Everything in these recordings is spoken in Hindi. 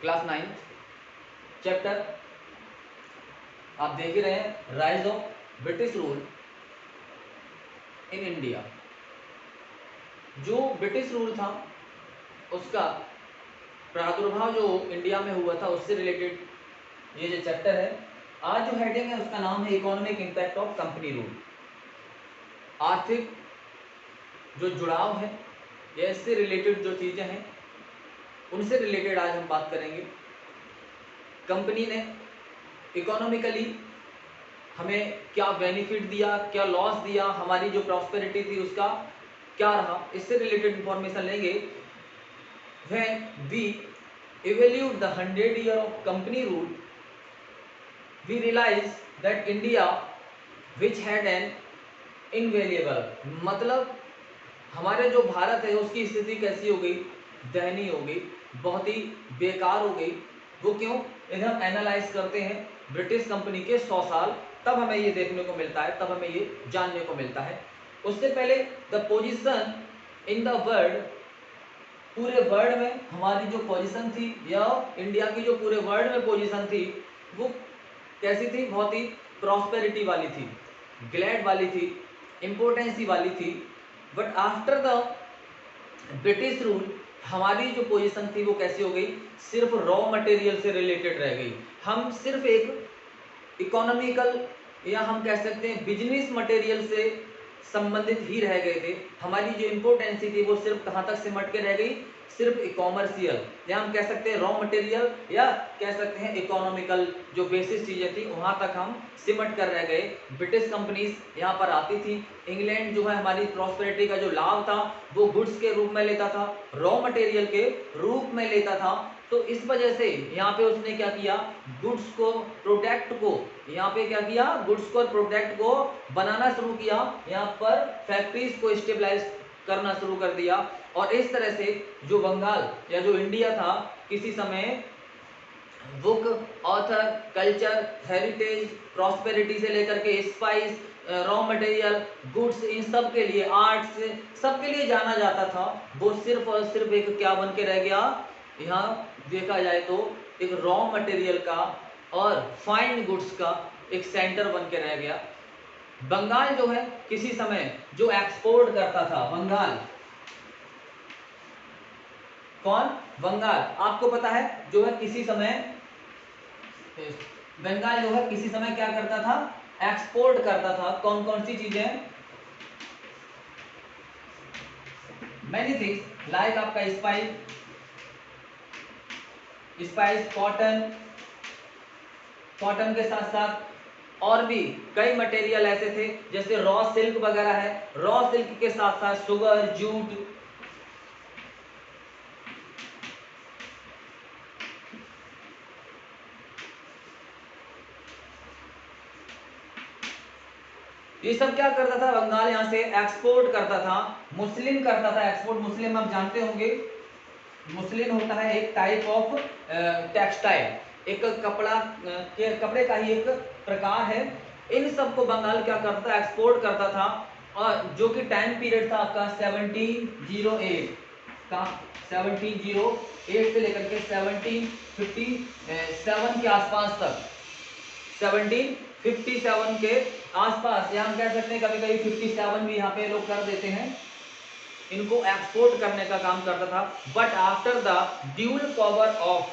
क्लास 9 चैप्टर आप देख ही रहे हैं, rise of British rule in India. जो ब्रिटिश रूल था उसका प्रादुर्भाव जो इंडिया में हुआ था उससे रिलेटेड ये जो चैप्टर है। आज जो हेडिंग है उसका नाम है economic impact of company rule. आर्थिक जो जुड़ाव है या इससे रिलेटेड जो चीजें हैं उनसे रिलेटेड आज हम बात करेंगे। कंपनी ने इकोनॉमिकली हमें क्या बेनिफिट दिया, क्या लॉस दिया, हमारी जो प्रॉस्पेरिटी थी उसका क्या रहा, इससे रिलेटेड इंफॉर्मेशन लेंगे। When we evaluate the 100 year of company rule, we realize that India, which had an invaluable, मतलब हमारे जो भारत है उसकी स्थिति कैसी हो गई, दयनीय हो गई, बहुत ही बेकार हो गई। वो क्यों? यदि हम एनालाइज करते हैं ब्रिटिश कंपनी के 100 साल, तब हमें ये देखने को मिलता है, तब हमें ये जानने को मिलता है। उससे पहले the position in the world, पूरे वर्ल्ड में हमारी जो पोजीशन थी या इंडिया की जो पूरे वर्ल्ड में पोजीशन थी वो कैसी थी? बहुत ही प्रॉस्पेरिटी वाली थी, ग्लैड वाली थी, इंपोर्टेंसी वाली थी। But after the British rule हमारी जो पोजीशन थी वो कैसी हो गई? सिर्फ रॉ मटेरियल से रिलेटेड रह गई। हम सिर्फ एक इकोनॉमिकल या हम कह सकते हैं बिजनेस मटेरियल से संबंधित ही रह गए थे। हमारी जो इंपोर्टेंसी थी वो सिर्फ कहाँ तक सिमट के रह गई? सिर्फ कॉमर्शियल, या हम कह सकते हैं रॉ मटेरियल, या कह सकते हैं इकोनॉमिकल जो बेसिस चीजें थी वहां तक हम सिमट कर रह गए। ब्रिटिश कंपनीज यहाँ पर आती थी। इंग्लैंड जो है हमारी प्रॉस्पेरिटी का जो लाभ था वो गुड्स के रूप में लेता था, रॉ मटेरियल के रूप में लेता था। तो इस वजह से यहाँ पे उसने क्या किया? गुड्स को, प्रोडक्ट को, यहाँ पे क्या किया? गुड्स को और प्रोडक्ट को बनाना शुरू किया, यहाँ पर फैक्ट्रीज को स्टेबलाइज करना शुरू कर दिया। और इस तरह से जो बंगाल या जो इंडिया था किसी समय book, author, culture, heritage, prosperity से लेकर के स्पाइस, रॉ मटेरियल, गुड्स, इन सब के लिए, आर्ट्स, सब के लिए जाना जाता था। वो सिर्फ और सिर्फ एक क्या बन के रह गया? यहाँ देखा जाए तो एक रॉ मटेरियल का और फाइन गुड्स का एक सेंटर बन के रह गया। बंगाल जो है किसी समय जो एक्सपोर्ट करता था, बंगाल, कौन? बंगाल। आपको पता है जो है किसी समय बंगाल जो है किसी समय क्या करता था? एक्सपोर्ट करता था। कौन कौन सी चीजें? मैनी थिंग्स, लाइक आपका स्पाइस, कॉटन, कॉटन के साथ साथ और भी कई मटेरियल ऐसे थे जैसे रॉ सिल्क वगैरह है। रॉ सिल्क के साथ साथ शुगर, जूट, ये सब क्या करता था? बंगाल यहाँ से एक्सपोर्ट करता था, मुस्लिम करता था। एक्सपोर्ट मुस्लिम आप जानते होंगे, मुस्लिम होता है एक टाइप ऑफ टेक्सटाइल, एक कपड़े का ही एक प्रकार है। इन सब को बंगाल क्या करता था? एक्सपोर्ट करता था। और जो कि टाइम पीरियड था आपका 1708 का, 1708 से लेकर के 1757 के आसपास तक, 1757 के आसपास, या हम कह सकते हैं कभी कभी 57 भी यहाँ पे लोग कर देते हैं, इनको एक्सपोर्ट करने का काम करता था। But after the dual power of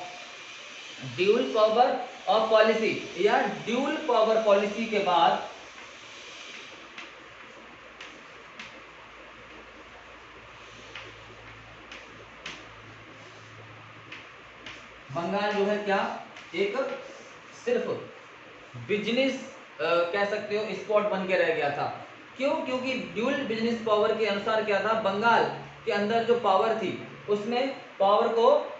policy, या ड्यूल पावर पॉलिसी के बाद बंगाल जो है क्या? एक सिर्फ बिजनेस कह सकते हो स्पॉट बन के रह गया था। क्यों? क्योंकि ड्यूल बिजनेस पावर के अनुसार क्या था? बंगाल के अंदर जो पावर थी उसमें पावर को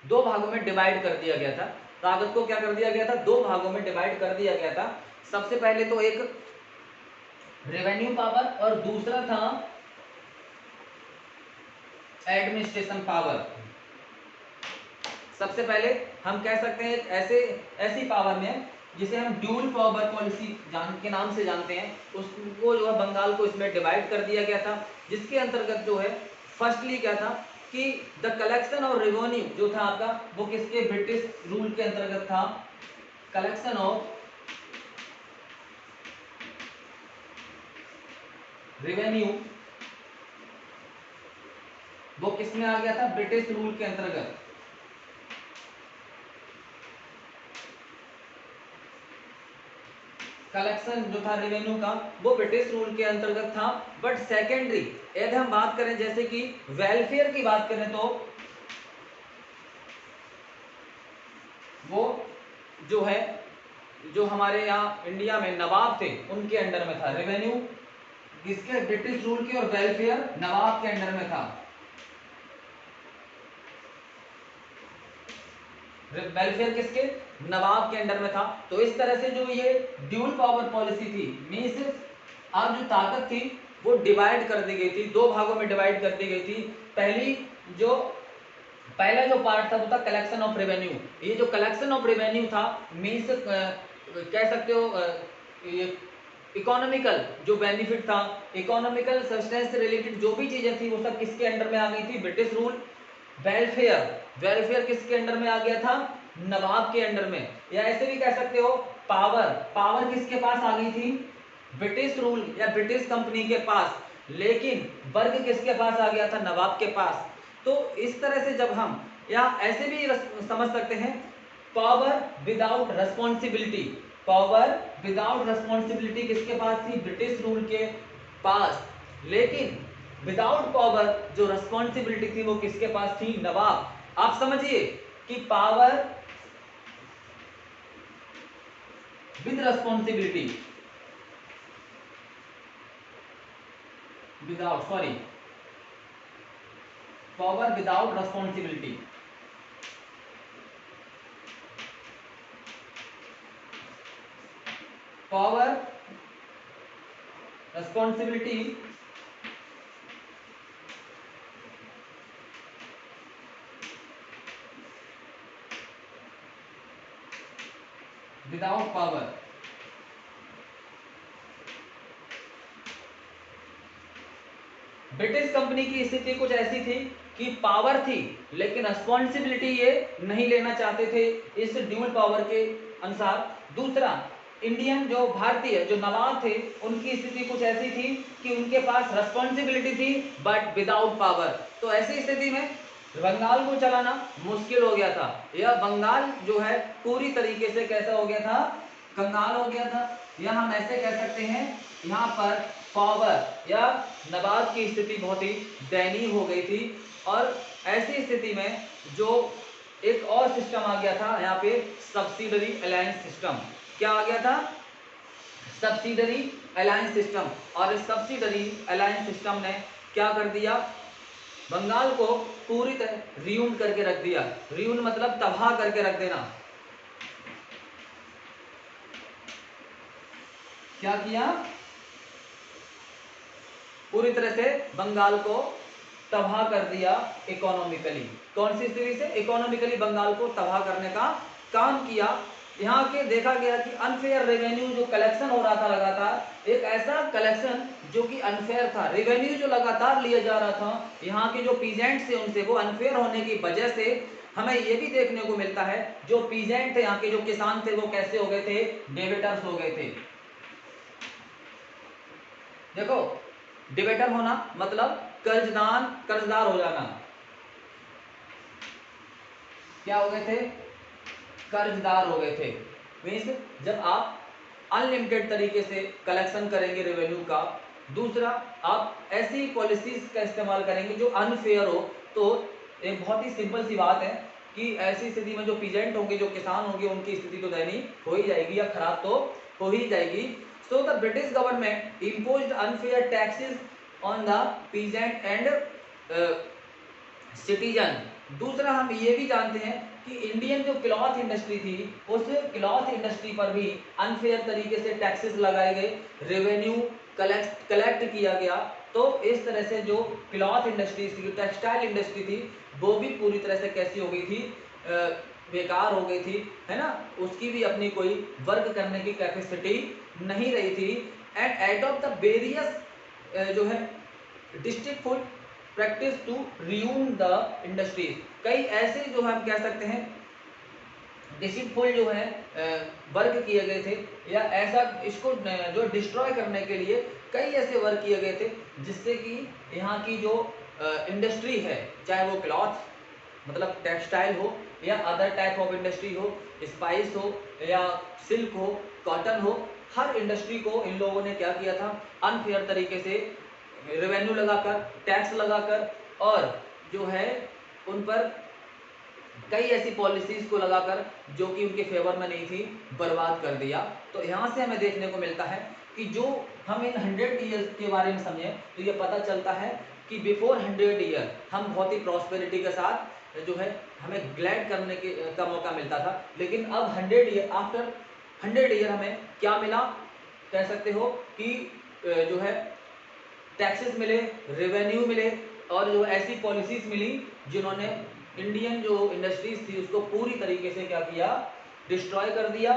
दो भागों में डिवाइड कर दिया गया था। ताकत को क्या कर दिया गया था? दो भागों में डिवाइड कर दिया गया था। सबसे पहले तो एक रेवेन्यू पावर और दूसरा था एडमिनिस्ट्रेशन पावर। सबसे पहले हम कह सकते हैं ऐसी पावर में जिसे हम ड्यूल पावर पॉलिसी के नाम से जानते हैं, उसको जो है बंगाल को इसमें डिवाइड कर दिया गया था। जिसके अंतर्गत जो है फर्स्टली क्या था? कि द कलेक्शन ऑफ रेवेन्यू जो था आपका वो किसके ब्रिटिश रूल के अंतर्गत था। कलेक्शन ऑफ रेवेन्यू वो किसमें आ गया था, ब्रिटिश रूल के अंतर्गत। कलेक्शन जो था रेवेन्यू का वो ब्रिटिश रूल के अंतर्गत था। बट सेकेंडरी यदि हम बात करें जैसे कि वेलफेयर की बात करें तो वो जो है जो हमारे यहाँ इंडिया में नवाब थे उनके अंडर में था रेवेन्यू, किसके, ब्रिटिश रूल के, और वेलफेयर नवाब के अंडर में था। वेलफेयर किसके, नवाब के अंडर में था। तो इस तरह से जो ये ड्यूल पावर पॉलिसी थी, मींस अब जो ताकत थी वो डिवाइड कर दी गई थी, दो भागों में डिवाइड कर दी गई थी। पहला जो पार्ट था वो था कलेक्शन ऑफ रेवेन्यू। ये जो कलेक्शन ऑफ रेवेन्यू था मींस कह सकते हो ये इकोनॉमिकल जो बेनिफिट था, इकोनॉमिकल सब्सटेंस से रिलेटेड जो भी चीजें थी वो सब किसके अंडर में आ गई थी, ब्रिटिश रूल। वेलफेयर किसके अंडर में आ गया था, नवाब के अंडर में। या ऐसे भी कह सकते हो पावर किसके पास आ गई थी, ब्रिटिश रूल या ब्रिटिश कंपनी के पास, लेकिन वर्ग किसके पास आ गया था, नवाब के पास। तो इस तरह से जब हम या ऐसे भी समझ सकते हैं, power without responsibility, power without responsibility किसके पास थी, ब्रिटिश रूल के पास, लेकिन विदाउट पावर जो रेस्पॉन्सिबिलिटी थी वो किसके पास थी, नवाब। आप समझिए कि power with responsibility power without responsibility, power responsibility without power. British company की स्थिति कुछ ऐसी थी कि पावर थी लेकिन रिस्पॉन्सिबिलिटी ये नहीं लेना चाहते थे इस ड्यूल पावर के अनुसार। दूसरा, इंडियन जो भारतीय जो नवाब थे उनकी स्थिति कुछ ऐसी थी कि उनके पास रिस्पॉन्सिबिलिटी थी बट विदाउट पावर। तो ऐसी स्थिति में बंगाल को चलाना मुश्किल हो गया था। यह बंगाल जो है पूरी तरीके से कैसा हो गया था, कंगाल हो गया था। या हम ऐसे कह सकते हैं यहाँ पर पावर या नवाब की स्थिति बहुत ही दयनीय हो गई थी। और ऐसी स्थिति में जो एक और सिस्टम आ गया था यहाँ पे, सब्सिडरी अलायंस सिस्टम। क्या आ गया था, सब्सिडरी अलायंस सिस्टम। और इस सब्सिडरी अलायंस सिस्टम ने क्या कर दिया, बंगाल को पूरी तरह रियून करके रख दिया। रियून मतलब तबाह करके रख देना। क्या किया, पूरी तरह से बंगाल को तबाह कर दिया इकोनॉमिकली। कौन सी स्थिति से, इकोनॉमिकली बंगाल को तबाह करने का काम किया। यहाँ के देखा गया कि अनफेयर रेवेन्यू जो कलेक्शन हो रहा था लगातार, एक ऐसा कलेक्शन जो कि अनफेयर था, रेवेन्यू जो लगातार लिया जा रहा था यहाँ के जो पीजेंट थे उनसे, वो अनफेयर होने की वजह से हमें ये भी देखने को मिलता है जो पीजेंट थे यहाँ के जो किसान थे वो कैसे हो गए थे, डेबिटर्स हो गए थे। देखो डिबेटर होना मतलब कर्जदार हो जाना। क्या हो गए थे, कर्जदार हो गए थे। मीन्स जब आप अनलिमिटेड तरीके से कलेक्शन करेंगे रेवेन्यू का, दूसरा आप ऐसी पॉलिसीज का इस्तेमाल करेंगे जो अनफेयर हो, तो एक बहुत ही सिंपल सी बात है कि ऐसी स्थिति में जो पीजेंट होंगे, जो किसान होंगे, उनकी स्थिति तो दयनीय हो ही जाएगी या खराब तो हो ही जाएगी। So the British government imposed unfair taxes on the peasant and citizen। दूसरा हम ये भी जानते हैं कि इंडियन जो क्लॉथ इंडस्ट्री थी उस क्लॉथ इंडस्ट्री पर भी अनफेयर तरीके से टैक्सेस लगाए गए, रेवेन्यू कलेक्ट किया गया। तो इस तरह से जो क्लॉथ इंडस्ट्री थी, टेक्सटाइल इंडस्ट्री थी, वो भी पूरी तरह से कैसी हो गई थी, बेकार हो गई थी, है ना। उसकी भी अपनी कोई वर्क करने की कैपेसिटी नहीं रही थी। And at of the various जो है district food practice to rerun the industries. कई ऐसे जो हम कह सकते हैं डिसिप्लिन जो है वर्क किए गए थे, या ऐसा इसको जो डिस्ट्रॉय करने के लिए कई ऐसे वर्क किए गए थे जिससे कि यहाँ की जो इंडस्ट्री है, चाहे वो क्लॉथ मतलब टेक्सटाइल हो, या अदर टाइप ऑफ इंडस्ट्री हो, स्पाइस हो, या सिल्क हो, कॉटन हो, हर इंडस्ट्री को इन लोगों ने क्या किया था, अनफेयर तरीके से रेवेन्यू लगाकर, टैक्स लगाकर, और जो है उन पर कई ऐसी पॉलिसीज को लगाकर जो कि उनके फेवर में नहीं थी, बर्बाद कर दिया। तो यहाँ से हमें देखने को मिलता है कि जो हम इन 100 ईयर्स के बारे में समझें तो ये पता चलता है कि बिफोर 100 ईयर हम बहुत ही प्रॉस्पेरिटी के साथ जो है हमें ग्लैड करने के का मौका मिलता था, लेकिन अब 100 ईयर आफ्टर 100 ईयर हमें क्या मिला, कह सकते हो कि जो है टैक्सेस मिले, रेवेन्यू मिले, और जो ऐसी पॉलिसीज मिली जिन्होंने इंडियन जो इंडस्ट्रीज थी उसको पूरी तरीके से क्या किया, डिस्ट्रॉय कर दिया।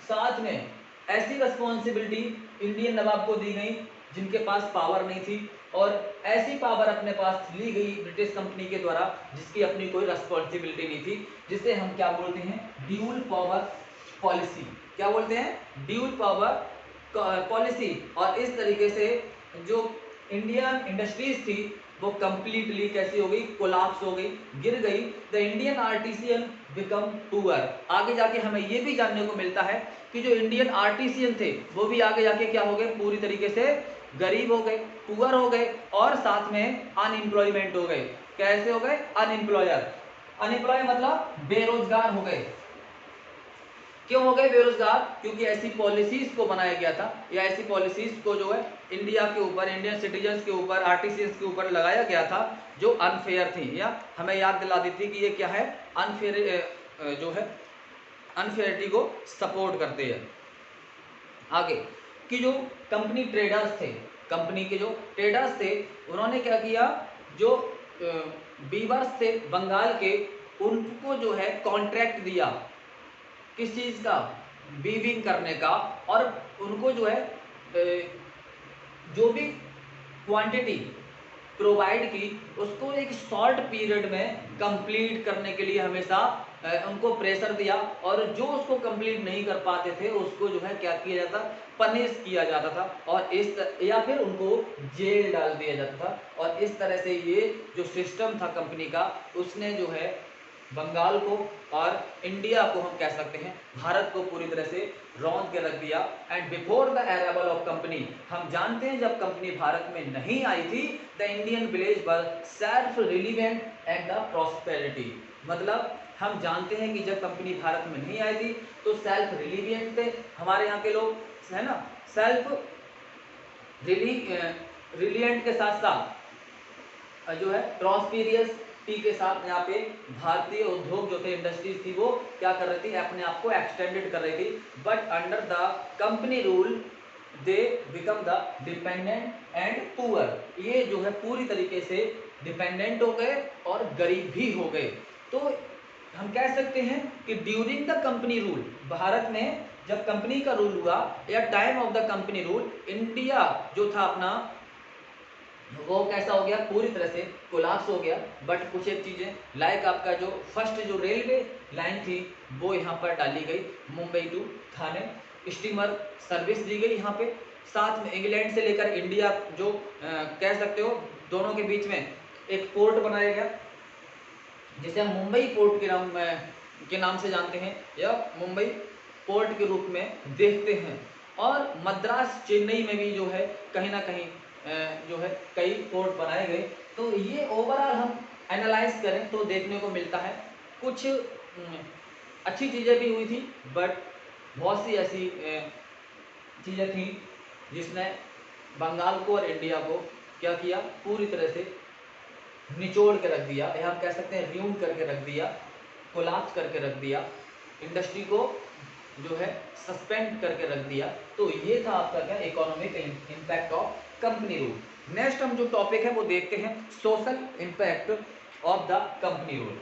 साथ में ऐसी रिस्पॉन्सिबिलिटी इंडियन नवाब को दी गई जिनके पास पावर नहीं थी, और ऐसी पावर अपने पास ली गई ब्रिटिश कंपनी के द्वारा जिसकी अपनी कोई रिस्पॉन्सिबिलिटी नहीं थी, जिसे हम क्या बोलते हैं, ड्यूल पावर पॉलिसी। क्या बोलते हैं, ड्यूल पावर पॉलिसी। और इस तरीके से जो इंडियन इंडस्ट्रीज थी वो कंप्लीटली कैसी हो गई, कोलैप्स हो गई, गिर गई। The Indian artisan become poor. आगे जाके हमें ये भी जानने को मिलता है कि जो इंडियन आर्टिसियन थे वो भी आगे जाके क्या हो गए, पूरी तरीके से गरीब हो गए, पुअर हो गए, और साथ में अनएम्प्लॉयमेंट हो गए। कैसे हो गए, अनएम्प्लॉयर। अनएम्प्लॉय मतलब बेरोजगार हो गए। क्यों हो गए बेरोजगार, क्योंकि ऐसी पॉलिसीज को बनाया गया था, या ऐसी पॉलिसीज को जो है इंडिया के ऊपर, इंडियन सिटीजन्स के ऊपर, आर्टिसियंस के ऊपर लगाया गया था जो अनफेयर थी, या हमें याद दिला देती कि ये क्या है, अनफेयर जो है अनफेयरिटी को सपोर्ट करते हैं। आगे कि जो कंपनी ट्रेडर्स थे, कंपनी के जो ट्रेडर्स थे उन्होंने क्या किया, जो बीवर्स थे बंगाल के, उनको जो है कॉन्ट्रैक्ट दिया किस चीज का, वीविंग करने का, और उनको जो है जो भी क्वांटिटी प्रोवाइड की उसको एक शॉर्ट पीरियड में कंप्लीट करने के लिए हमेशा उनको प्रेशर दिया, और जो उसको कंप्लीट नहीं कर पाते थे उसको जो है क्या किया जाता, पनिश किया जाता था, और या फिर उनको जेल डाल दिया जाता था। और इस तरह से ये जो सिस्टम था कंपनी का, उसने जो है बंगाल को और इंडिया को, हम कह सकते हैं भारत को, पूरी तरह से रौंद के रख दिया। And before the arrival of company, हम जानते हैं जब कंपनी भारत में नहीं आई थी, the Indian village were self relevant and the prosperity. मतलब हम जानते हैं कि जब कंपनी भारत में नहीं आई थी तो सेल्फ रिलीवेंट थे हमारे यहाँ के लोग, है ना, सेल्फ रिलीवेंट के साथ साथ जो है प्रॉस्पेरियस के साथ यहाँ पे भारतीय उद्योग जो थे, इंडस्ट्रीज थी, वो क्या कर रही थी, अपने आप को एक्सटेंडेड कर रही थी। But under the company rule they become the dependent and poor. ये जो है पूरी तरीके से डिपेंडेंट हो गए और गरीब भी हो गए। तो हम कह सकते हैं कि during the company rule, Bharat में जब कंपनी का रूल हुआ, या time of the company rule, India जो था अपना वो कैसा हो गया, पूरी तरह से कोलाप्स हो गया। बट कुछ एक चीजें लाइक आपका जो फर्स्ट जो रेलवे लाइन थी वो यहाँ पर डाली गई, Mumbai to Thane steamer service दी गई यहाँ पे। साथ में इंग्लैंड से लेकर इंडिया जो कह सकते हो दोनों के बीच में एक पोर्ट बनाया गया जिसे हम मुंबई पोर्ट के नाम से जानते हैं, या मुंबई पोर्ट के रूप में देखते हैं। और मद्रास चेन्नई में भी जो है कहीं ना कहीं जो है कई पोर्ट बनाए गए। तो ये ओवरऑल हम एनालाइज करें तो देखने को मिलता है कुछ अच्छी चीज़ें भी हुई थी, बट बहुत सी ऐसी चीज़ें थी जिसने बंगाल को और इंडिया को क्या किया, पूरी तरह से निचोड़ के रख दिया, या हम कह सकते हैं र्यून करके रख दिया, कोलाप्स करके रख दिया, इंडस्ट्री को जो है सस्पेंड करके रख दिया। तो ये था आपका क्या, economic impact of company rule. Next हम जो टॉपिक है वो देखते हैं social impact of the company rule.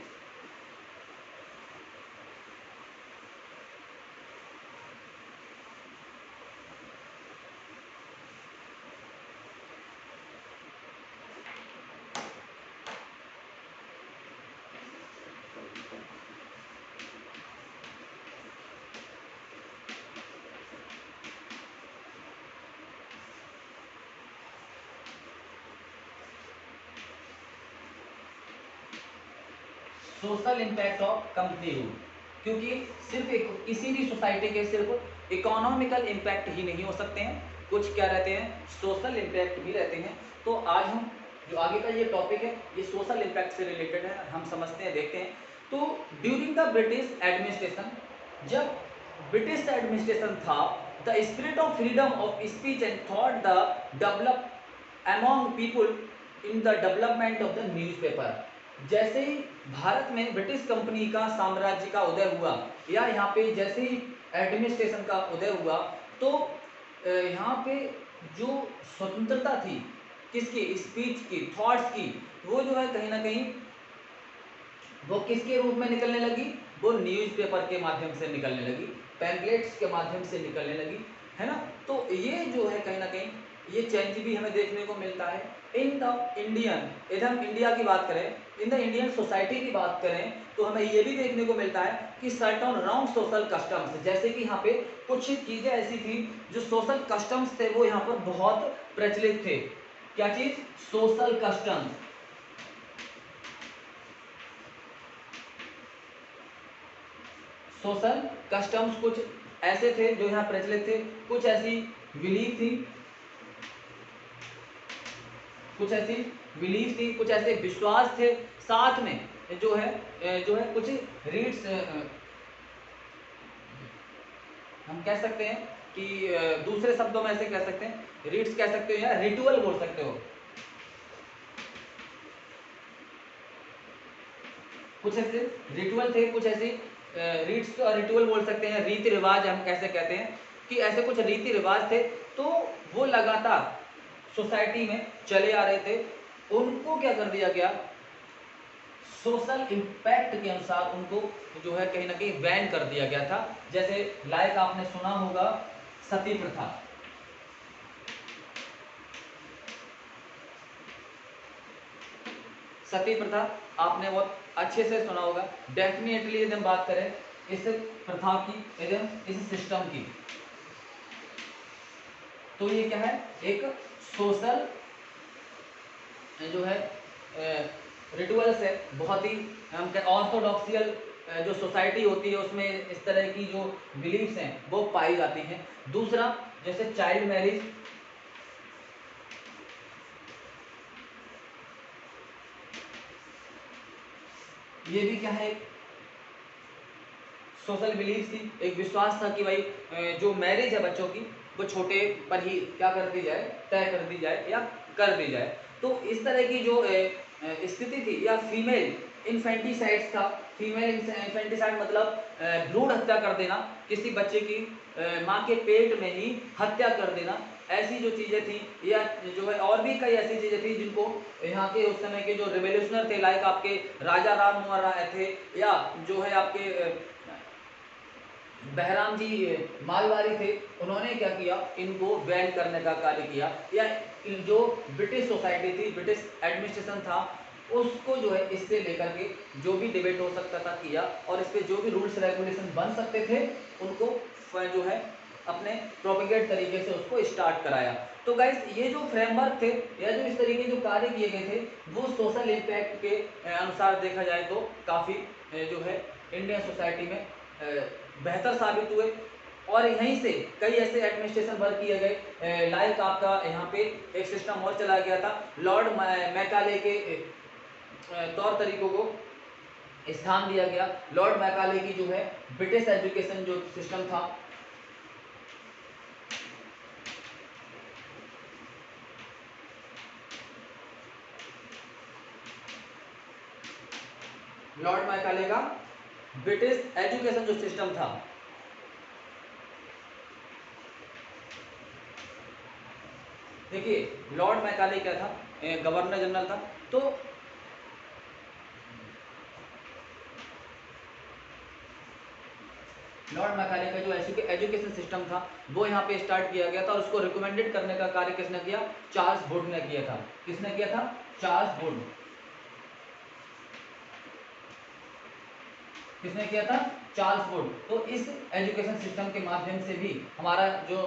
Social impact of company rule, क्योंकि सिर्फ एक किसी भी सोसाइटी के सिर्फ इकोनॉमिकल इम्पैक्ट ही नहीं हो सकते हैं, कुछ क्या रहते हैं, सोशल इम्पैक्ट भी रहते हैं। तो आज हम जो आगे का ये टॉपिक है ये सोशल इम्पैक्ट से रिलेटेड है, हम समझते हैं, देखते हैं। तो ड्यूरिंग द ब्रिटिश एडमिनिस्ट्रेशन, जब ब्रिटिश एडमिनिस्ट्रेशन था, the spirit of freedom of speech and thought the develop among people in the development of the newspaper. जैसे ही भारत में ब्रिटिश कंपनी का साम्राज्य का उदय हुआ, या यहाँ पे जैसे ही एडमिनिस्ट्रेशन का उदय हुआ, तो यहाँ पे जो स्वतंत्रता थी किसकी, स्पीच की, थॉट्स की, वो जो है कहीं ना कहीं वो किसके रूप में निकलने लगी, वो न्यूज़पेपर के माध्यम से निकलने लगी, पैम्पलेट्स के माध्यम से निकलने लगी, है ना। तो ये जो है कहीं ना कहीं ये चेंज भी हमें देखने को मिलता है इन द इंडियन, यदि हम इंडिया की बात करें, इन द इंडियन सोसाइटी की बात करें, तो हमें ये भी देखने को मिलता है कि सर्टेन रॉन्ग सोशल कस्टम्स, जैसे कि यहाँ पे कुछ चीज़ें ऐसी थी जो सोशल कस्टम्स थे वो यहाँ पर बहुत प्रचलित थे। क्या चीज़, सोशल कस्टम्स। सोशल कस्टम्स कुछ ऐसे थे जो यहाँ प्रचलित थे, कुछ ऐसी बिलीफ थी, कुछ ऐसी बिलीफ थी, कुछ ऐसे विश्वास थे, साथ में जो है कुछ रीड्स, हम कह सकते हैं कि दूसरे शब्दों में ऐसे कह सकते हैं, रीड्स कह सकते हो या रिचुअल बोल सकते हो, कुछ ऐसे रिचुअल थे, कुछ ऐसी रीड्स और रिचुअल बोल सकते हैं, रीति रिवाज हम कैसे कहते हैं कि ऐसे कुछ रीति रिवाज थे, तो वो लगातार सोसाइटी में चले आ रहे थे, उनको क्या कर दिया गया, सोशल इम्पैक्ट के अनुसार उनको जो है कहीं ना कहीं बैन कर दिया गया था। जैसे लाइक आपने सुना होगा सती प्रथा, सती प्रथा आपने बहुत अच्छे से सुना होगा। डेफिनेटली यदि हम बात करें इस प्रथा की, यदि हम इस सिस्टम की, तो ये क्या है, एक सोशल जो है रिचुअल्स है, बहुत ही हम ऑर्थोडॉक्सियल जो सोसाइटी होती है उसमें इस तरह की जो बिलीफ्स हैं वो पाई जाती हैं। दूसरा जैसे चाइल्ड मैरिज, ये भी क्या है, सोशल बिलीफ थी, एक विश्वास था कि भाई जो मैरिज है बच्चों की वो छोटे पर ही क्या कर दी जाए, तय कर दी जाए या कर दी जाए। तो इस तरह की जो स्थिति थी, या फीमेल इन्फेंटिसाइड्स था, फीमेल इन्फेंटिसाइड मतलब भ्रूण हत्या कर देना, किसी बच्चे की माँ के पेट में ही हत्या कर देना, ऐसी जो चीज़ें थी, या जो है और भी कई ऐसी चीज़ें थी जिनको यहाँ के उस समय के जो रिवोल्यूशनर थे, लाइक आपके राजा राम मोहन राय थे, या जो है आपके बहराम जी मालवारी थे, उन्होंने क्या किया, इनको बैन करने का कार्य किया, या जो ब्रिटिश सोसाइटी थी, ब्रिटिश एडमिनिस्ट्रेशन था, उसको जो है इससे लेकर के जो भी डिबेट हो सकता था किया, और इस पे जो भी रूल्स रेगुलेशन बन सकते थे उनको जो है अपने प्रोपेगेट तरीके से उसको स्टार्ट कराया। तो गाइस ये जो फ्रेमवर्क थे या जो इस तरीके जो कार्य किए गए थे वो सोशल इम्पैक्ट के अनुसार देखा जाए तो काफ़ी जो है इंडियन सोसाइटी में बेहतर साबित हुए। और यहीं से कई ऐसे एडमिनिस्ट्रेशन वर्क किए गए, लाइक आपका यहाँ पे एक सिस्टम और चला गया था, लॉर्ड मैकाले के तौर तरीकों को स्थान दिया गया। लॉर्ड मैकाले की जो है ब्रिटिश एजुकेशन जो सिस्टम था, लॉर्ड मैकाले का ब्रिटिश एजुकेशन जो सिस्टम था, देखिए लॉर्ड मैकाले क्या था, गवर्नर जनरल था। तो लॉर्ड मैकाले का जो एजुकेशन सिस्टम था वो यहाँ पे स्टार्ट किया गया था, और उसको रिकमेंडेड करने का कार्य किसने किया, चार्ल्स वुड ने किया था। किसने किया था, चार्ल्स वुड। किसने किया था? Charles Wood. तो इस एजुकेशन सिस्टम के माध्यम से भी हमारा जो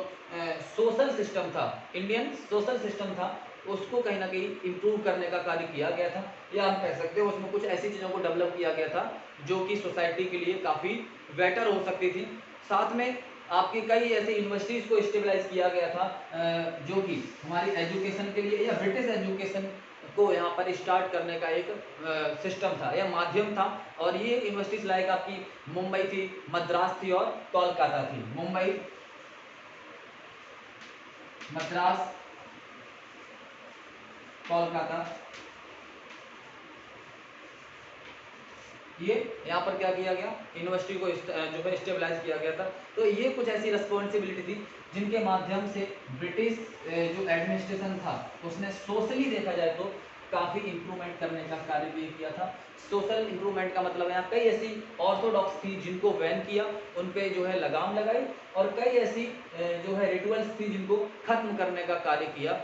सोशल सिस्टम था, इंडियन सोशल सिस्टम था, उसको कहीं ना कहीं इम्प्रूव करने का कार्य किया गया था, या हम कह सकते हैं उसमें कुछ ऐसी चीज़ों को डेवलप किया गया था जो कि सोसाइटी के लिए काफ़ी बेटर हो सकती थी। साथ में आपकी कई ऐसी यूनिवर्सिटीज़ को स्टेबलाइज किया गया था जो कि हमारी एजुकेशन के लिए या ब्रिटिश एजुकेशन को यहाँ पर स्टार्ट करने का एक सिस्टम था या माध्यम था। और ये यूनिवर्सिटीज लाइक आपकी मुंबई थी, मद्रास थी और कोलकाता थी। मुंबई, मद्रास, कोलकाता, ये यहाँ पर क्या किया गया? यूनिवर्सिटी को जो है स्टेबलाइज किया गया था। तो ये कुछ ऐसी रिस्पॉन्सिबिलिटी थी जिनके माध्यम से ब्रिटिश जो एडमिनिस्ट्रेशन था उसने सोशली देखा जाए तो काफ़ी इंप्रूवमेंट करने का कार्य भी किया था। सोशल इंप्रूवमेंट का मतलब यहाँ कई ऐसी ऑर्थोडॉक्स थी जिनको बैन किया, उन पे जो है लगाम लगाई, और कई ऐसी जो है रिचुअल्स थी जिनको खत्म करने का कार्य किया।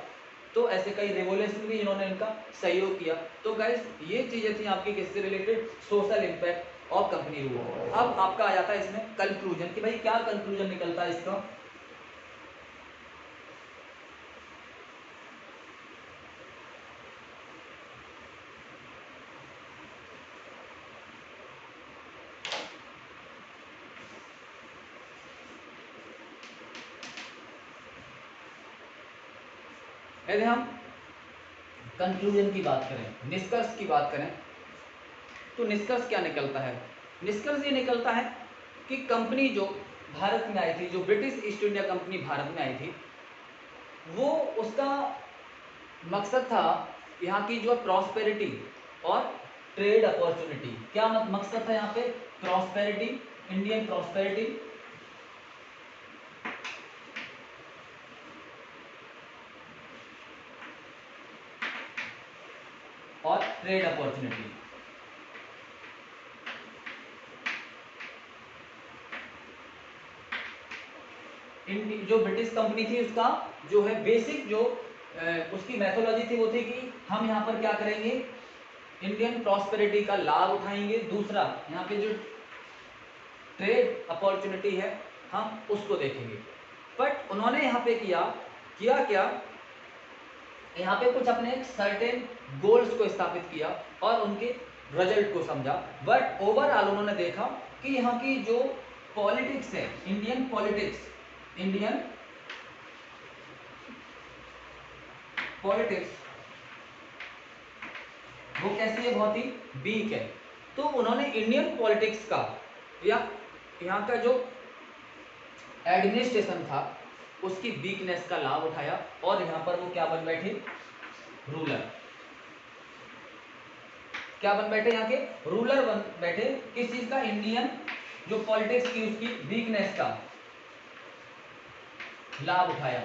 तो ऐसे कई रेवोल्यूशन भी इन्होंने इनका सहयोग किया। तो गाइस ये चीजें थी आपकी किससे related? Social impact of company rule. अब आपका आ जाता है इसमें कंक्लूजन कि भाई क्या कंक्लूजन निकलता है इसका। यदि हम कंक्लूजन की बात करें, निष्कर्ष की बात करें, तो निष्कर्ष क्या निकलता है? निष्कर्ष ये निकलता है कि कंपनी जो भारत में आई थी, जो British east India company Bharat में आई थी, वो उसका मकसद था यहाँ की जो प्रॉस्पेरिटी और ट्रेड अपॉर्चुनिटी। क्या मकसद था यहाँ पे? प्रॉस्पेरिटी, इंडियन प्रॉस्पेरिटी और ट्रेड अपॉर्चुनिटी। जो ब्रिटिश कंपनी थी उसका जो है बेसिक जो उसकी मैथोलॉजी थी वो थी कि हम यहाँ पर क्या करेंगे? इंडियन प्रॉस्पेरिटी का लाभ उठाएंगे। दूसरा, यहाँ पे जो ट्रेड अपॉर्चुनिटी है हम उसको देखेंगे। बट उन्होंने यहाँ पे किया क्या? यहाँ पे कुछ अपने सर्टेन गोल्स को स्थापित किया और उनके रिजल्ट को समझा। बट ओवरऑल उन्होंने देखा कि यहाँ की जो पॉलिटिक्स है, इंडियन पॉलिटिक्स वो कैसी है? बहुत ही वीक है। तो उन्होंने इंडियन पॉलिटिक्स का या यहाँ का जो एडमिनिस्ट्रेशन था उसकी वीकनेस का लाभ उठाया और यहाँ पर वो क्या बन बैठे? रूलर। क्या बन बैठे? यहाँ के रूलर बन बैठे। किस चीज का? इंडियन जो पॉलिटिक्स की उसकी वीकनेस का लाभ उठाया।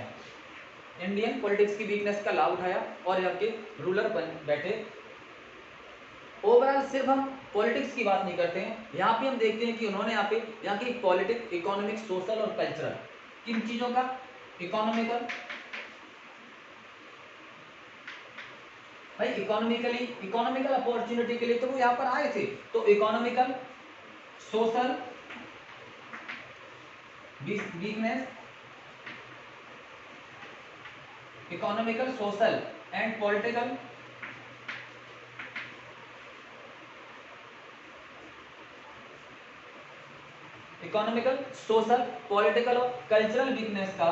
इंडियन पॉलिटिक्स की वीकनेस का लाभ उठाया और यहाँ के रूलर बन बैठे। ओवरऑल सिर्फ हम पॉलिटिक्स की बात नहीं करते हैं, यहाँ पे हम देखते हैं कि उन्होंने यहाँ की पॉलिटिक्स, इकोनॉमिक, सोशल और कल्चरल, किन चीजों का? इकोनॉमिकल, भाई इकोनॉमिकल अपॉर्चुनिटी के लिए तो वो यहाँ पर आए थे। तो economical, social weakness, economical, social and political, economical, social, political और कल्चरल वीकनेस का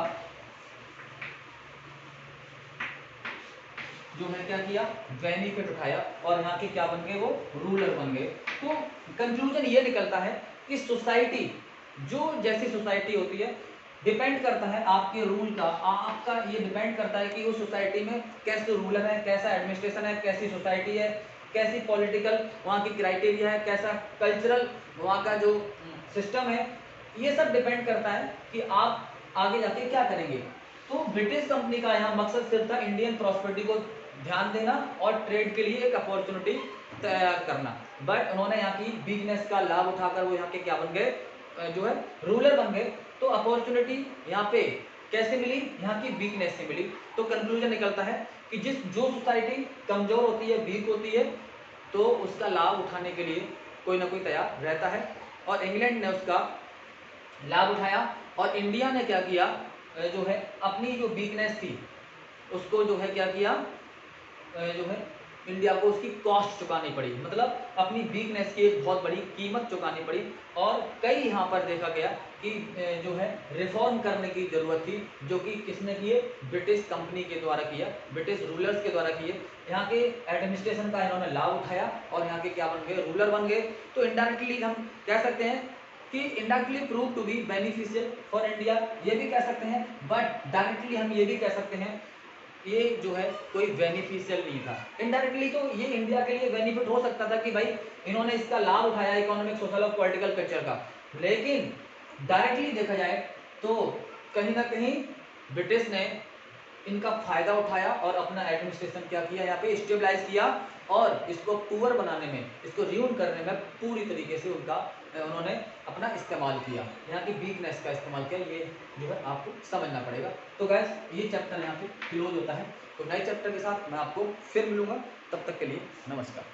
जो है क्या किया? बेनिफिट उठाया और यहाँ के क्या बन गए? वो रूलर बन गए। तो कंक्लूजन ये निकलता है कि सोसाइटी, जो जैसी सोसाइटी होती है, डिपेंड करता है आपके रूल का, आपका ये डिपेंड करता है कि उस सोसाइटी में कैसे रूलर है, कैसा एडमिनिस्ट्रेशन है, कैसी सोसाइटी है, कैसी पॉलिटिकल वहाँ की क्राइटेरिया है, कैसा कल्चरल वहाँ का जो सिस्टम है। ये सब डिपेंड करता है कि आप आगे जाके क्या करेंगे। तो ब्रिटिश कंपनी का यहाँ मकसद सिर्फ था इंडियन प्रॉस्पेरिटी को ध्यान देना और ट्रेड के लिए एक अपॉर्चुनिटी तैयार करना। बट उन्होंने यहाँ की वीकनेस का लाभ उठाकर वो यहाँ के क्या बन गए? जो है रूलर बन गए। तो अपॉर्चुनिटी यहाँ पे कैसे मिली? यहाँ की वीकनेस से मिली। तो कंक्लूजन निकलता है कि जो सोसाइटी कमजोर होती है, वीक होती है, तो उसका लाभ उठाने के लिए कोई ना कोई तैयार रहता है। और इंग्लैंड ने उसका लाभ उठाया, और इंडिया ने क्या किया, जो है अपनी जो वीकनेस थी उसको जो है क्या किया, जो है इंडिया को उसकी कॉस्ट चुकानी पड़ी, मतलब अपनी वीकनेस की एक बहुत बड़ी कीमत चुकानी पड़ी। और कई यहाँ पर देखा गया कि जो है रिफॉर्म करने की जरूरत थी, जो कि किसने किए, ब्रिटिश कंपनी के द्वारा किया, ब्रिटिश रूलर्स के द्वारा किए। यहाँ के एडमिनिस्ट्रेशन का इन्होंने लाभ उठाया और यहाँ के क्या बन गए, रूलर बन गए। तो इनडायरेक्टली हम कह सकते हैं कि indirectly prove to be beneficial for India, ये भी कह सकते हैं, बट डायरेक्टली हम ये भी कह सकते हैं ये जो है कोई बेनिफिशियल नहीं था। इनडायरेक्टली तो ये इंडिया के लिए बेनिफिट हो सकता था कि भाई इन्होंने इसका लाभ उठाया इकोनॉमिक, सोशल और पॉलिटिकल पिक्चर का, लेकिन डायरेक्टली देखा जाए तो कहीं ना कहीं ब्रिटिश ने इनका फायदा उठाया और अपना एडमिनिस्ट्रेशन क्या किया, यहाँ पे स्टेबलाइज किया, और इसको पुअर बनाने में, इसको रियून करने में पूरी तरीके से उन्होंने अपना इस्तेमाल किया, यहाँ की वीकनेस का इस्तेमाल किया। ये जो है आपको समझना पड़ेगा। तो गैस ये चैप्टर यहाँ पे क्लोज होता है। तो नए चैप्टर के साथ मैं आपको फिर मिलूंगा, तब तक के लिए नमस्कार।